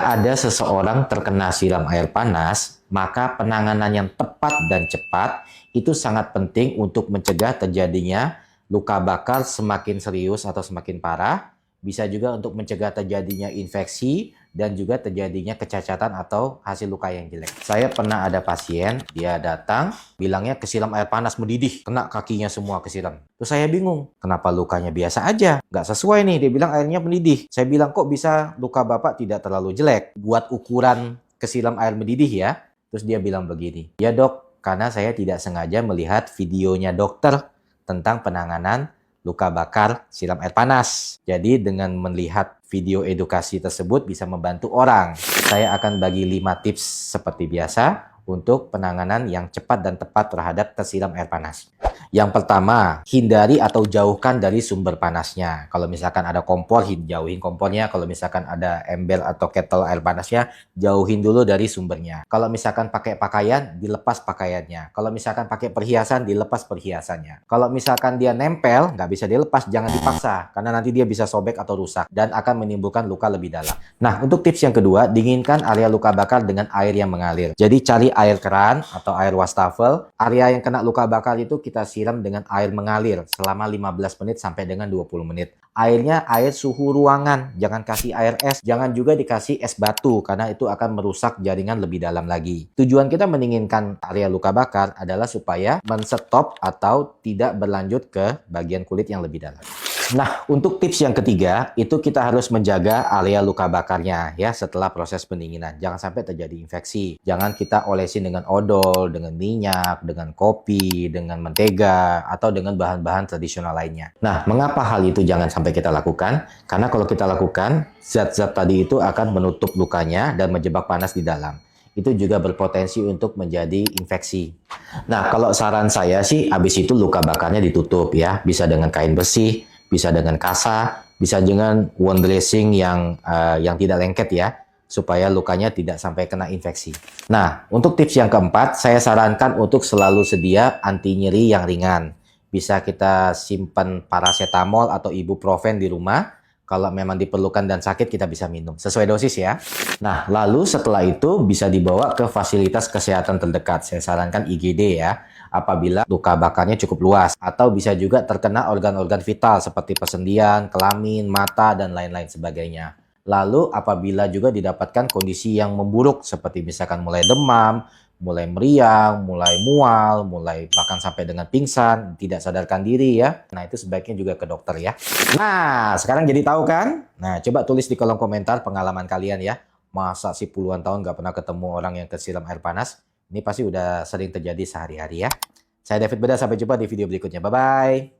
ada seseorang terkena siram air panas, maka penanganan yang tepat dan cepat itu sangat penting untuk mencegah terjadinya luka bakar semakin serius atau semakin parah. Bisa juga untuk mencegah terjadinya infeksi dan juga terjadinya kecacatan atau hasil luka yang jelek. Saya pernah ada pasien, dia datang, bilangnya kesiram air panas mendidih, kena kakinya semua kesiram. Terus saya bingung, kenapa lukanya biasa aja? Nggak sesuai nih, dia bilang airnya mendidih. Saya bilang, kok bisa luka Bapak tidak terlalu jelek? Buat ukuran kesiram air mendidih ya. Terus dia bilang begini, ya dok, karena saya tidak sengaja melihat videonya dokter tentang penanganan luka bakar siram air panas. Jadi dengan melihat video edukasi tersebut bisa membantu orang. Saya akan bagi 5 tips seperti biasa untuk penanganan yang cepat dan tepat terhadap tersiram air panas. Yang pertama, hindari atau jauhkan dari sumber panasnya. Kalau misalkan ada kompor, jauhin kompornya. Kalau misalkan ada embel atau kettle air panasnya, jauhin dulu dari sumbernya. Kalau misalkan pakai pakaian, dilepas pakaiannya. Kalau misalkan pakai perhiasan, dilepas perhiasannya. Kalau misalkan dia nempel, nggak bisa dilepas, jangan dipaksa. Karena nanti dia bisa sobek atau rusak dan akan menimbulkan luka lebih dalam. Nah, untuk tips yang kedua, dinginkan area luka bakar dengan air yang mengalir. Jadi cari air keran atau air wastafel. Area yang kena luka bakar itu kita siram dengan air mengalir selama 15 menit sampai dengan 20 menit. Airnya air suhu ruangan, jangan kasih air es, jangan juga dikasih es batu karena itu akan merusak jaringan lebih dalam lagi. Tujuan kita mendinginkan area luka bakar adalah supaya men-stop atau tidak berlanjut ke bagian kulit yang lebih dalam. Nah, untuk tips yang ketiga, itu kita harus menjaga area luka bakarnya ya setelah proses pendinginan. Jangan sampai terjadi infeksi. Jangan kita olesin dengan odol, dengan minyak, dengan kopi, dengan mentega, atau dengan bahan-bahan tradisional lainnya. Nah, mengapa hal itu jangan sampai kita lakukan? Karena kalau kita lakukan, zat-zat tadi itu akan menutup lukanya dan menjebak panas di dalam. Itu juga berpotensi untuk menjadi infeksi. Nah, kalau saran saya sih, habis itu luka bakarnya ditutup ya. Bisa dengan kain bersih, bisa dengan kasa, bisa dengan wound dressing yang tidak lengket ya, supaya lukanya tidak sampai kena infeksi. Nah, untuk tips yang keempat, saya sarankan untuk selalu sedia anti nyeri yang ringan. Bisa kita simpan paracetamol atau ibuprofen di rumah. Kalau memang diperlukan dan sakit, kita bisa minum. Sesuai dosis ya. Nah, lalu setelah itu bisa dibawa ke fasilitas kesehatan terdekat. Saya sarankan IGD ya, apabila luka bakarnya cukup luas. Atau bisa juga terkena organ-organ vital seperti persendian, kelamin, mata, dan lain-lain sebagainya. Lalu apabila juga didapatkan kondisi yang memburuk seperti misalkan mulai demam, mulai meriang, mulai mual, mulai bahkan sampai dengan pingsan, tidak sadarkan diri ya. Nah, itu sebaiknya juga ke dokter ya. Nah, sekarang jadi tahu kan? Nah, coba tulis di kolom komentar pengalaman kalian ya. Masa sih puluhan tahun nggak pernah ketemu orang yang kesiram air panas? Ini pasti udah sering terjadi sehari-hari ya. Saya David Beda, sampai jumpa di video berikutnya. Bye-bye.